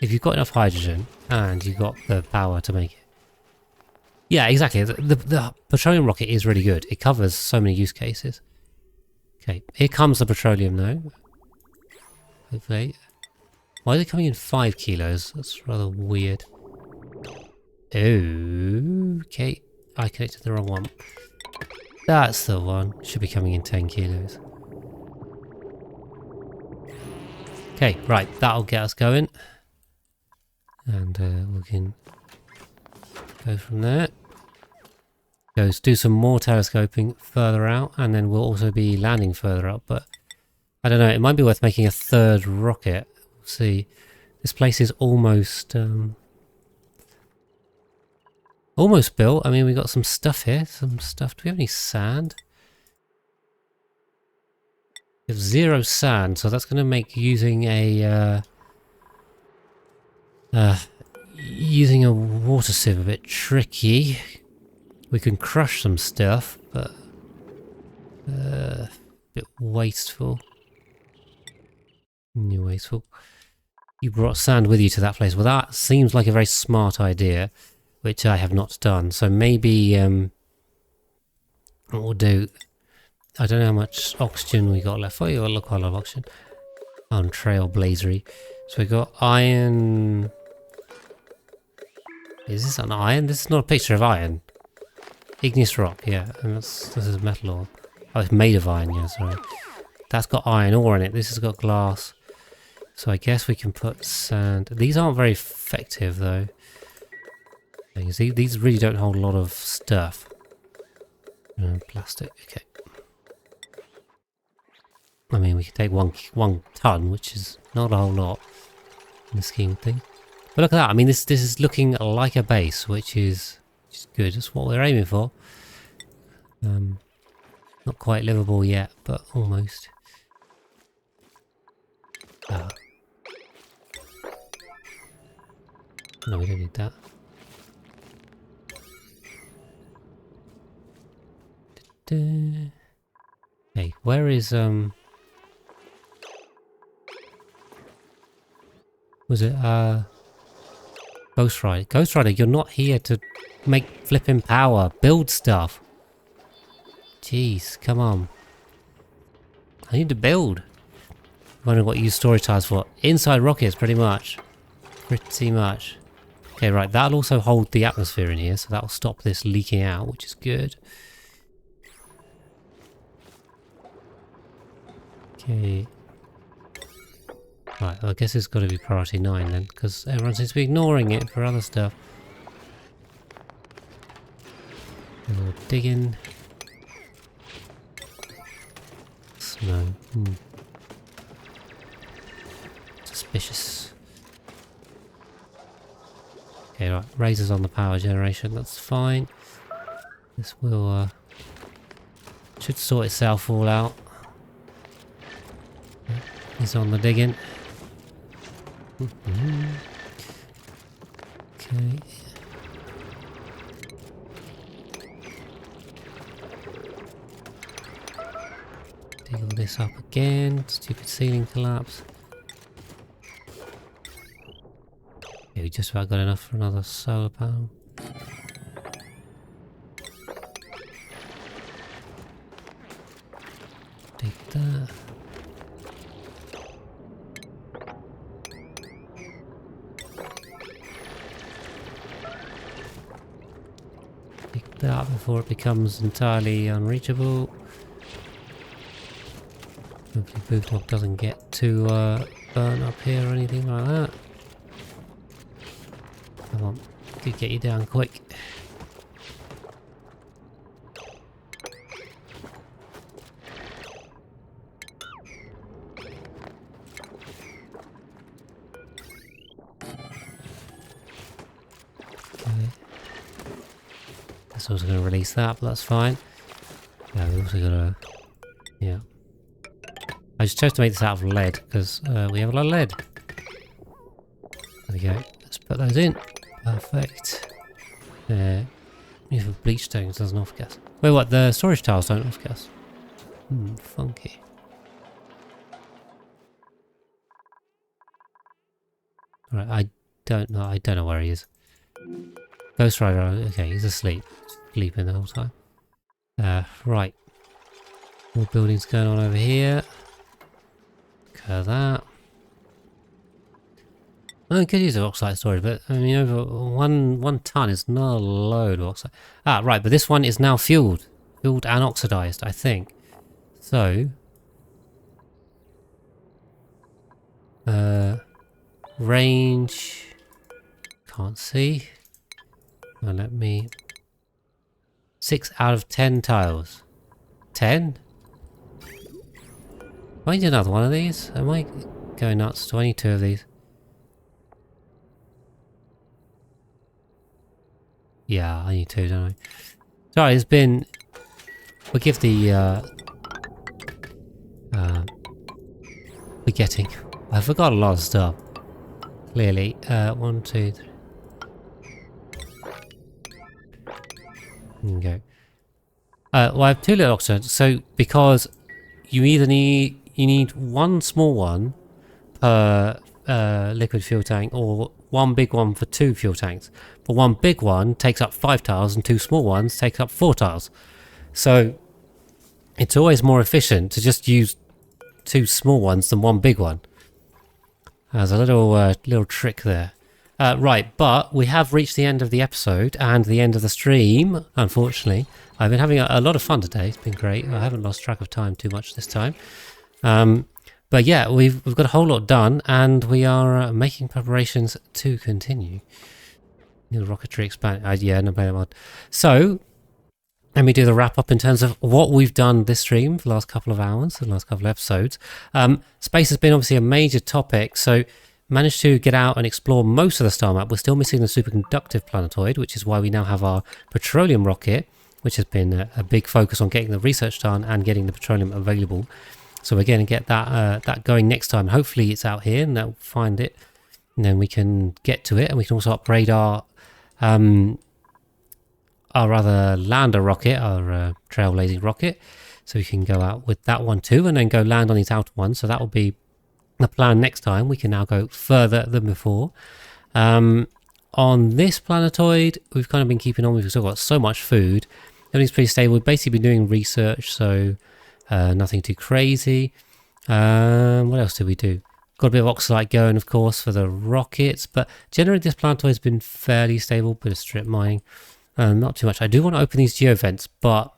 If you've got enough hydrogen and you've got the power to make it. Yeah, exactly. The petroleum rocket is really good. It covers so many use cases. Okay, here comes the petroleum though. Hopefully. Why is it coming in 5 kilos? That's rather weird. Okay, I connected the wrong one. That's the one. Should be coming in 10 kilos. Okay, right, that'll get us going. And we can go from there. Do some more telescoping further out, and then we'll also be landing further up. But I don't know, it might be worth making a third rocket. We'll see. This place is almost almost built. I mean, we got some stuff here. Some stuff. Do we have any sand? We have 0 sand, so that's going to make using a water sieve a bit tricky. We can crush some stuff, but a bit wasteful. Wasteful. You brought sand with you to that place. Well, that seems like a very smart idea, which I have not done. So maybe what we'll do, I don't know how much oxygen we got left. Oh, you got quite a lot of oxygen. On trailblazery. So we got iron. Is this an iron? This is not a picture of iron. Igneous rock, yeah. And this is metal ore. Oh, it's made of iron, yeah, sorry. That's got iron ore in it. This has got glass. So I guess we can put sand. These aren't very effective, though. These really don't hold a lot of stuff. Plastic, okay. I mean, we can take one ton, which is not a whole lot in the scheme of things. But look at that. I mean, this is looking like a base, which is good. That's what we're aiming for. Not quite livable yet, but almost. No, we don't need that. Hey, where is was it Ghost Rider? Ghost Rider, you're not here to make flipping power. Build stuff. Jeez, come on. I need to build. Wondering what you use storage tiles for. Inside rockets, pretty much. Pretty much. Okay, right, that'll also hold the atmosphere in here, so that'll stop this leaking out, which is good. Okay. Right, well, I guess it's got to be priority 9 then, because everyone seems to be ignoring it for other stuff. A little digging. Snow. Suspicious. Okay, right, razors on the power generation, that's fine. This will, should sort itself all out. He's on the digging. Okay. Dig all this up again. Stupid ceiling collapse. Yeah, we just about got enough for another solar panel. Dig that. Dig that before it becomes entirely unreachable. Hopefully Bootlock doesn't get too burnt up here or anything like that. Come on, could get you down quick. Okay. That's also going to release that, but that's fine. Yeah, we also got to... Yeah. I just chose to make this out of lead, because we have a lot of lead. There we go. Let's put those in. Perfect. Use of bleach stones doesn't off gas. Wait, what? The storage tiles don't off gas? Funky. Alright, I don't know where he is. Ghost Rider, okay, he's asleep. Sleeping the whole time. Right. More buildings going on over here. Look at that. I could use a oxide storage, but I mean, over one ton is not a load of oxide. Ah, right, but this one is now fueled and oxidized, I think. So, range, can't see. Now let me. 6 out of 10 tiles. 10? I need another one of these. Am I going nuts? Do I need 2 of these? Yeah, I need 2, don't I? Sorry, it's been... We'll give the... forgetting. I forgot a lot of stuff. Clearly. 1, 2, 3. There we go. Well, I have 2 little oxygen. So, because you either need... You need 1 small one per liquid fuel tank, or 1 big one for 2 fuel tanks. But 1 big one takes up 5 tiles and 2 small ones take up 4 tiles. So it's always more efficient to just use 2 small ones than 1 big one. There's a little trick there. Right, but we have reached the end of the episode and the end of the stream, unfortunately. I've been having a lot of fun today. It's been great. I haven't lost track of time too much this time. But yeah, we've got a whole lot done, and we are making preparations to continue. New rocketry expand. Yeah, no better mod. So let me do the wrap up in terms of what we've done this stream for the last couple of hours, the last couple of episodes. Space has been obviously a major topic, so managed to get out and explore most of the star map. We're still missing the superconductive planetoid, which is why we now have our petroleum rocket, which has been a big focus on getting the research done and getting the petroleum available. So we're going to get that going next time. Hopefully it's out here and they'll find it, and then we can get to it, and we can also upgrade our other lander rocket, our trailblazing rocket, so we can go out with that one too, and then go land on these outer ones. So that will be the plan next time. We can now go further than before. On this planetoid, we've kind of been keeping on. We've still got so much food. Everything's pretty stable. We've basically been doing research, so nothing too crazy. What else did we do? Got a bit of oxalite going, of course, for the rockets, but generally this planetoid has been fairly stable. Bit of strip mining, not too much. I do want to open these geo vents, but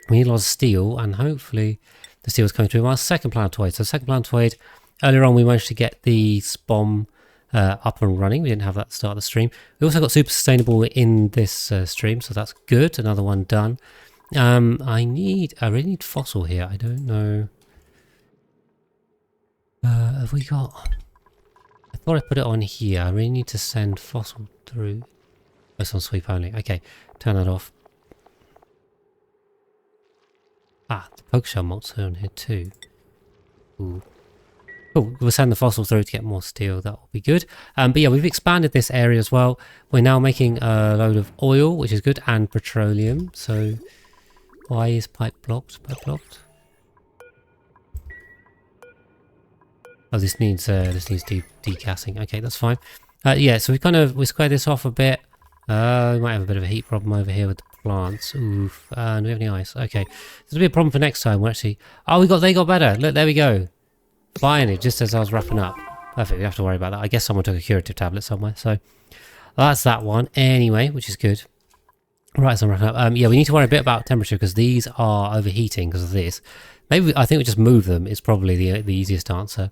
we need a lot of steel, and hopefully the steel is coming through our second planetoid. So second planetoid, earlier on we managed to get the SPOM up and running. We didn't have that at the start of the stream. We also got super sustainable in this stream, so that's good. Another one done. I really need fossil here. I don't know. Have we got... I thought I put it on here. I really need to send fossil through. Oh, it's on sweep only. Okay, turn that off. Ah, the poke shell molts are on here too. Ooh. Cool, we'll send the fossil through to get more steel. That will be good. But yeah, we've expanded this area as well. We're now making a load of oil, which is good, and petroleum. So why is pipe blocked? Pipe blocked? Oh, this needs degassing. Okay, that's fine. Yeah, so we squared this off a bit. We might have a bit of a heat problem over here with the plants. Oof. Do we have any ice? Okay, this will be a problem for next time. We're actually... Oh, they got better. Look, there we go. Finally, just as I was wrapping up. Perfect, we don't have to worry about that. I guess someone took a curative tablet somewhere. So that's that one. Anyway, which is good. Right, so I'm wrapping up. Yeah, we need to worry a bit about temperature because these are overheating because of this. Maybe I think we just move them. It's probably the easiest answer.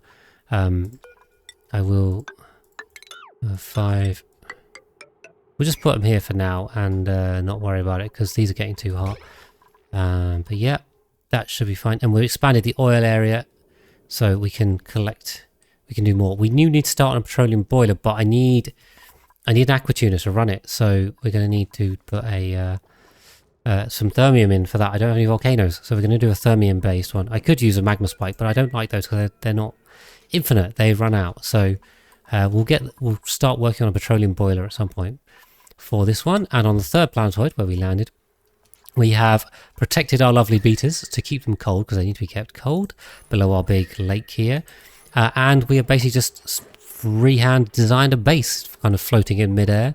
I will 5. We'll just put them here for now and not worry about it because these are getting too hot. But yeah, that should be fine. And we've expanded the oil area so we can collect. We can do more. We need to start on a petroleum boiler, but I need an aquatuner to run it. So we're going to need to put a some thermium in for that. I don't have any volcanoes, so we're going to do a thermium based one. I could use a magma spike, but I don't like those because they're not infinite. They run out. So we'll start working on a petroleum boiler at some point for this one. And on the third planetoid where we landed, we have protected our lovely beeters to keep them cold because they need to be kept cold below our big lake here. And we have basically just freehand designed a base kind of floating in midair,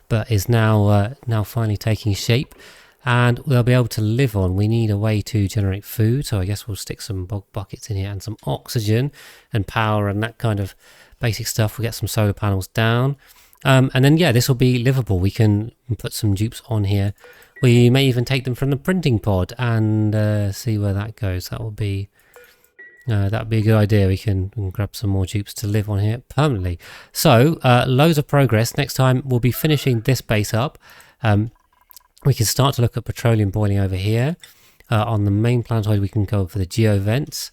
but is now finally taking shape. And we'll be able to live on. We need a way to generate food, so I guess we'll stick some bog buckets in here and some oxygen and power and that kind of basic stuff. We'll get some solar panels down. And then, yeah, this will be livable. We can put some dupes on here. We may even take them from the printing pod and see where that goes. That would be a good idea. We can grab some more dupes to live on here permanently. So, loads of progress. Next time, we'll be finishing this base up. We can start to look at petroleum boiling over here. On the main planetoid, we can go for the geo vents,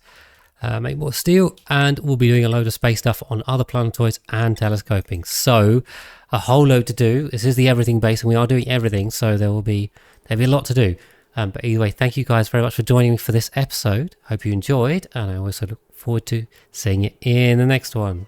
make more steel, and we'll be doing a load of space stuff on other planetoids and telescoping. So, a whole load to do. This is the everything base, and we are doing everything, so there'll be a lot to do. But either way, thank you guys very much for joining me for this episode. Hope you enjoyed, and I also look forward to seeing you in the next one.